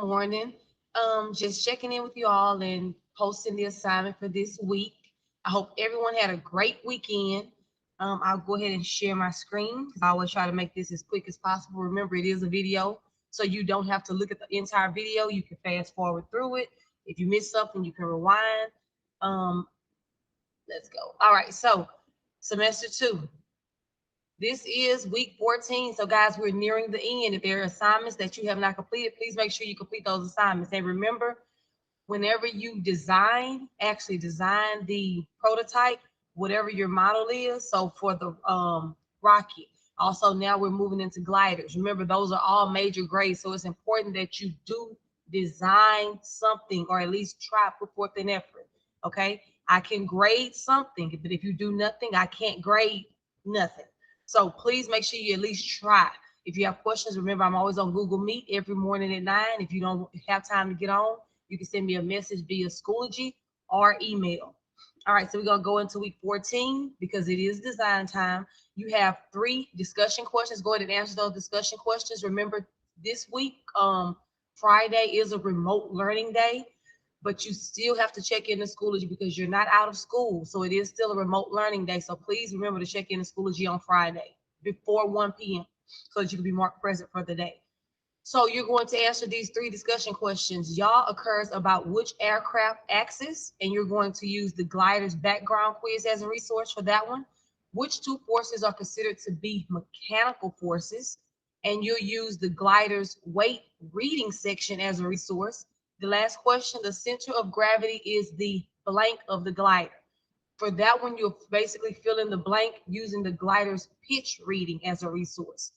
morning. Just checking in with you all and posting the assignment for this week. I hope everyone had a great weekend. I'll go ahead and share my screen because I always try to make this as quick as possible. Remember, it is a video, so you don't have to look at the entire video. You can fast forward through it. If you miss something, you can rewind. Um, let's go. All right, so semester 2. This is week 14. So guys, we're nearing the end. If there are assignments that you have not completed, please make sure you complete those assignments. And remember, whenever you actually design the prototype, whatever your model is. So for the rocket, also now we're moving into gliders. Remember, those are all major grades. So it's important that you do design something, or at least try to put forth an effort. Okay. I can grade something, but if you do nothing, I can't grade nothing. So please make sure you at least try. If you have questions, remember, I'm always on Google Meet every morning at 9. If you don't have time to get on, you can send me a message via Schoology or email. All right, so we're going to go into week 14 because it is design time. You have 3 discussion questions. Go ahead and answer those discussion questions. Remember, this week, Friday is a remote learning day, but you still have to check into Schoology because you're not out of school. So it is still a remote learning day. So please remember to check into Schoology on Friday before 1 p.m. so that you can be marked present for the day. So you're going to answer these 3 discussion questions. Y'all occurs about which aircraft axis, and you're going to use the glider's background quiz as a resource for that one. Which 2 forces are considered to be mechanical forces? And you'll use the glider's weight reading section as a resource. The last question, the center of gravity is the blank of the glider. For that one, you'll basically fill in the blank using the glider's pitch reading as a resource.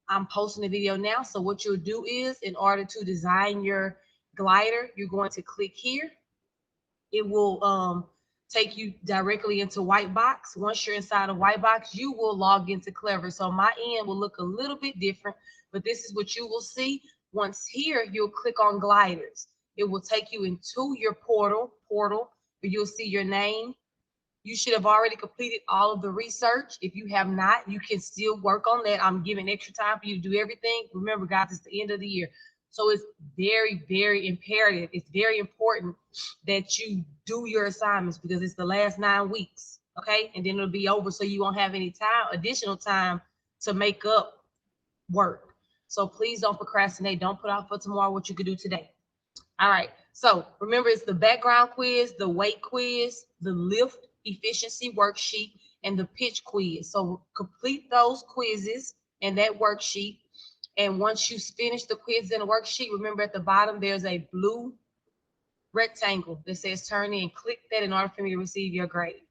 I'm posting a video now. So what you'll do is, in order to design your glider, you're going to click here. It will take you directly into WhiteBox. Once you're inside of WhiteBox, you will log into Clever. So my end will look a little bit different, but this is what you will see. Once here, you'll click on gliders. It will take you into your portal where you'll see your name. You should have already completed all of the research. If you have not, you can still work on that. I'm giving extra time for you to do everything. Remember, guys, it's the end of the year. So it's very, very imperative. It's very important that you do your assignments because it's the last 9 weeks. Okay. And then it'll be over. So you won't have any time, additional time to make up work. So please don't procrastinate. Don't put off for tomorrow what you could do today. All right. So remember, it's the background quiz, the weight quiz, the lift efficiency worksheet, and the pitch quiz. So complete those quizzes and that worksheet. And once you finish the quiz and the worksheet, remember at the bottom, there's a blue rectangle that says turn in. Click that in order for me to receive your grade.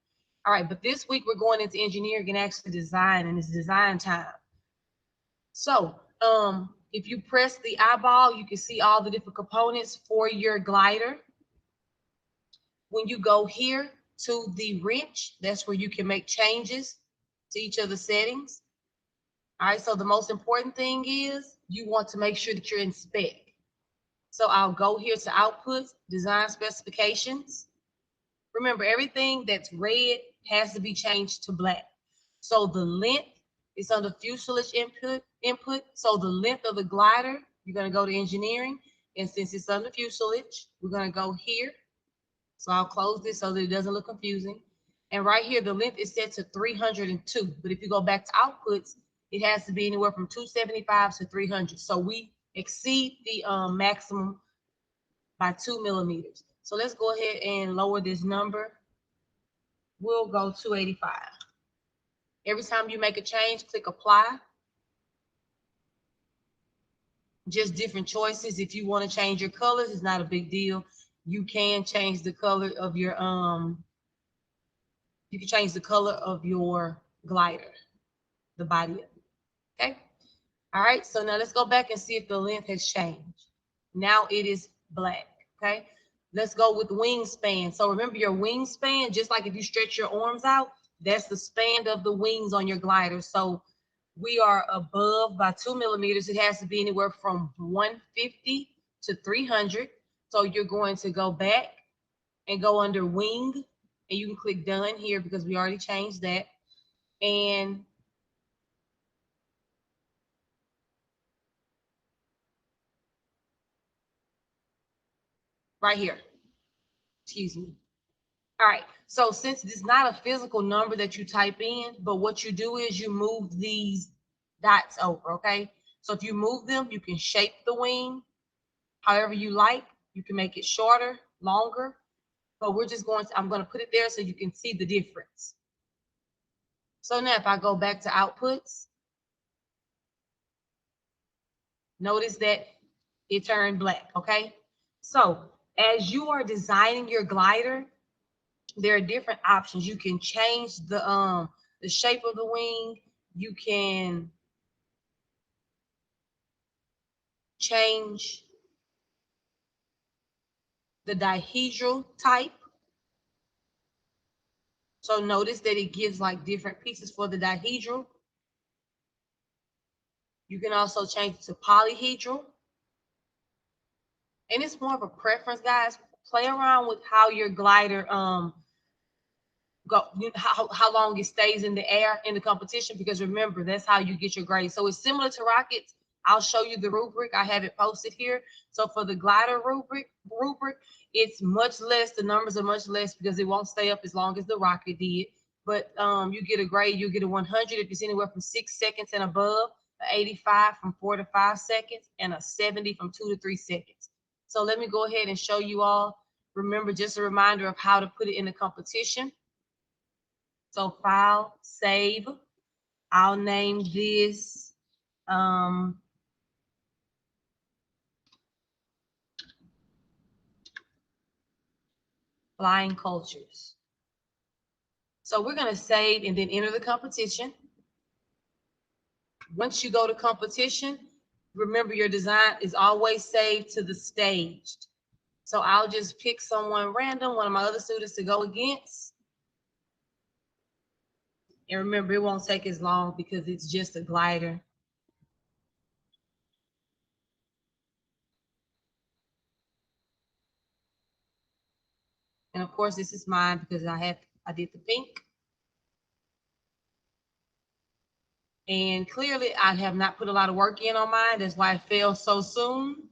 All right. But this week we're going into engineering and actually design, and it's design time. So if you press the eyeball, you can see all the different components for your glider. When you go here to the wrench, that's where you can make changes to each of the settings. All right, so the most important thing is you want to make sure that you're in spec. So I'll go here to outputs, design specifications. Remember, everything that's red has to be changed to black. So the length is under fuselage input. So the length of the glider, you're going to go to engineering. And since it's under fuselage, we're going to go here. So I'll close this so that it doesn't look confusing. And right here, the length is set to 302. But if you go back to outputs, it has to be anywhere from 275 to 300. So we exceed the maximum by 2 millimeters. So let's go ahead and lower this number. We'll go 285. Every time you make a change, click apply. Just different choices. If you want to change your colors, it's not a big deal. You can change the color of your you can change the color of your glider, the body of it. Okay. All right. So now let's go back and see if the length has changed. Now it is black. Okay. Let's go with wingspan. So remember your wingspan, just like if you stretch your arms out, that's the span of the wings on your glider. So we are above by 2 millimeters. It has to be anywhere from 150 to 300. So you're going to go back and go under wing, and you can click done here because we already changed that. And right here. Excuse me. All right. So since it's not a physical number that you type in, but what you do is you move these dots over, okay? So if you move them, you can shape the wing however you like. You can make it shorter, longer, but we're just going to, I'm going to put it there so you can see the difference. So now if I go back to outputs, notice that it turned black, okay? So as you are designing your glider, there are different options. You can change the shape of the wing. You can change the dihedral type. So notice that it gives like different pieces for the dihedral. You can also change it to polyhedral. And it's more of a preference, guys. Play around with how your glider how long it stays in the air in the competition, because remember, that's how you get your grade. So it's similar to rockets. I'll show you the rubric. I have it posted here. So for the glider rubric, it's much less. The numbers are much less because it won't stay up as long as the rocket did. But you get a grade. You get a 100 if it's anywhere from 6 seconds and above, an 85 from 4 to 5 seconds, and a 70 from 2 to 3 seconds. So let me go ahead and show you all. Remember, just a reminder of how to put it in the competition. So file, save. I'll name this Flying Cultures. So we're going to save and then enter the competition. Once you go to competition, remember your design is always saved to the staged. So I'll just pick someone random, one of my other students to go against. And remember, it won't take as long because it's just a glider. And of course, this is mine because I did the pink. And clearly, I have not put a lot of work in on mine. That's why it fell so soon.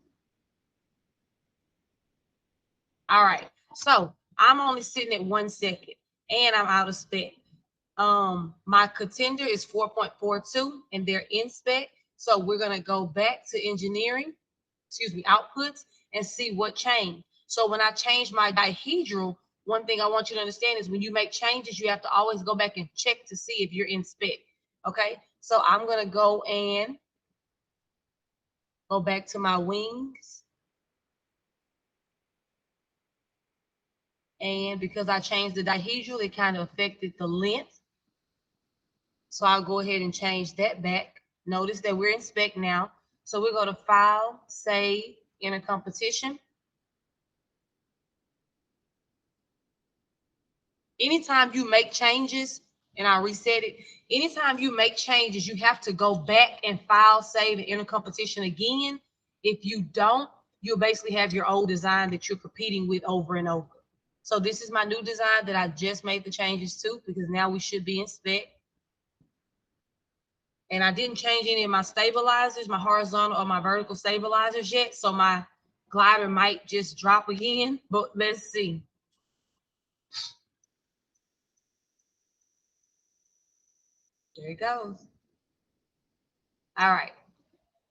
All right. So I'm only sitting at 1 second and I'm out of spec. My contender is 4.42 and they're in spec. So we're going to go back to engineering, outputs, and see what changed. So when I change my dihedral, one thing I want you to understand is when you make changes, you have to always go back and check to see if you're in spec. Okay. So I'm going to go back to my wings. And because I changed the dihedral, it kind of affected the length. So I'll go ahead and change that back. Notice that we're in spec now. So we go to File, Save, Enter Competition. Anytime you make changes, and I'll reset it, anytime you make changes, you have to go back and File, Save, and Enter Competition again. If you don't, you'll basically have your old design that you're competing with over and over. So this is my new design that I just made the changes to, because now we should be in spec. And I didn't change any of my stabilizers, my horizontal or my vertical stabilizers yet. So my glider might just drop again, but let's see. There it goes. All right.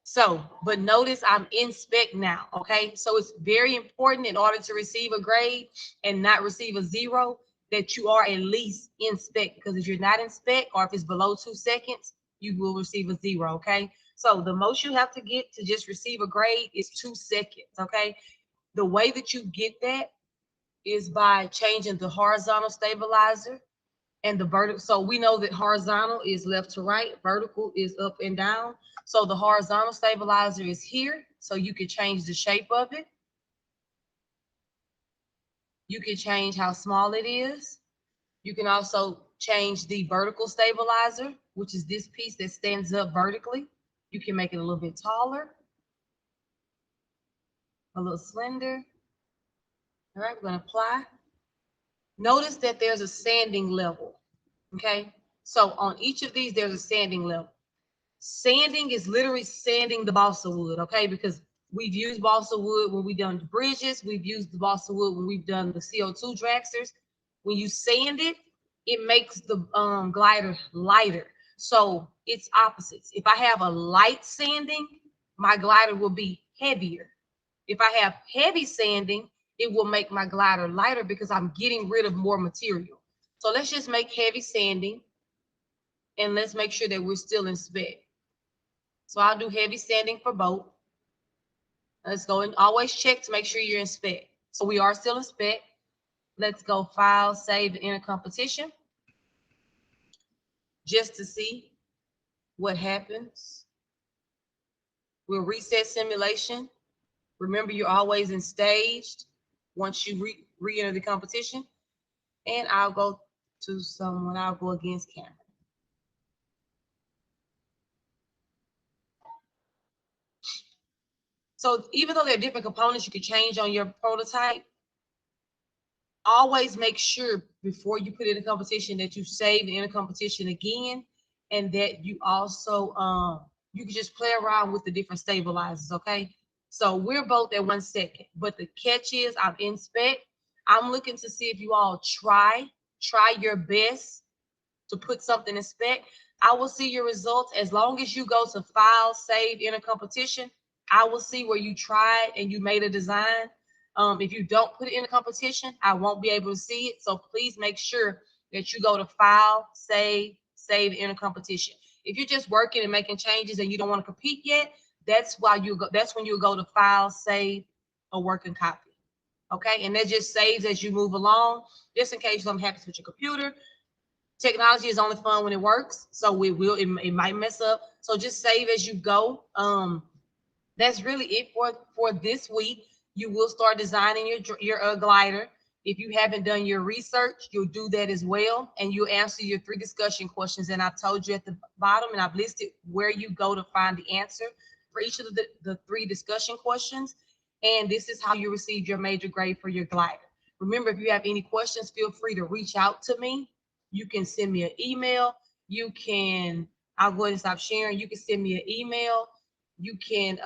So, but notice I'm in spec now, okay? So it's very important in order to receive a grade and not receive a 0 that you are at least in spec, because if you're not in spec or if it's below 2 seconds, you will receive a 0, okay? So the most you have to get to just receive a grade is 2 seconds, okay? The way that you get that is by changing the horizontal stabilizer and the vertical. So we know that horizontal is left to right, vertical is up and down. So the horizontal stabilizer is here. So you can change the shape of it. You can change how small it is. You can also change the vertical stabilizer, which is this piece that stands up vertically. You can make it a little bit taller, a little slender. All right, we're going to apply. Notice that there's a sanding level. Okay, so on each of these, there's a sanding level. Sanding is literally sanding the balsa wood, okay? Because We've used balsa wood when we've done the bridges. We've used the balsa wood when we've done the CO2 dragsters. When you sand it, it makes the glider lighter. So it's opposites. If I have a light sanding, my glider will be heavier. If I have heavy sanding, it will make my glider lighter because I'm getting rid of more material. So let's just make heavy sanding, and let's make sure that we're still in spec. So I'll do heavy sanding for both. Let's go and always check to make sure you're in spec. So we are still in spec. Let's go file, save, and enter competition just to see what happens. We'll reset simulation. Remember, you're always in staged once you re-enter the competition. And I'll go to someone, I'll go against Cameron. So even though there are different components you can change on your prototype, always make sure before you put it in a competition that you save in a competition again, and that you also you can just play around with the different stabilizers. Okay, so we're both at 1 second, but the catch is I'm in spec. I'm looking to see if you all try your best to put something in spec. I will see your results as long as you go to file, save, enter competition. I will see where you tried and you made a design. If you don't put it in a competition, I won't be able to see it. So please make sure that you go to file, save, enter competition. If you're just working and making changes and you don't want to compete yet, that's why you go. That's when you go to file, save, a working copy. Okay, and that just saves as you move along, just in case something happens with your computer. Technology is only fun when it works, so it might mess up. So just save as you go. That's really it for this week. You will start designing your glider. If you haven't done your research, you'll do that as well, and you'll answer your 3 discussion questions. And I've told you at the bottom, and I've listed where you go to find the answer for each of the 3 discussion questions. And this is how you receive your major grade for your glider. Remember, if you have any questions, feel free to reach out to me. You can send me an email. I'll go ahead and stop sharing. You can send me an email. You can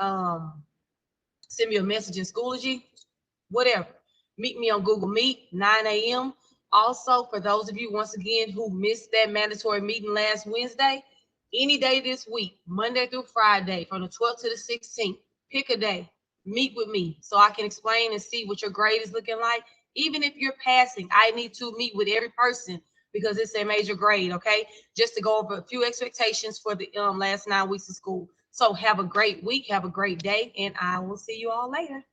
send me a message in Schoology, whatever. Meet me on Google Meet, 9 a.m. Also, for those of you, once again, who missed that mandatory meeting last Wednesday, any day this week, Monday through Friday, from the 12th to the 16th, pick a day, meet with me so I can explain and see what your grade is looking like. Even if you're passing, I need to meet with every person because it's a major grade, okay? Just to go over a few expectations for the last 9 weeks of school. So have a great week, have a great day, and I will see you all later.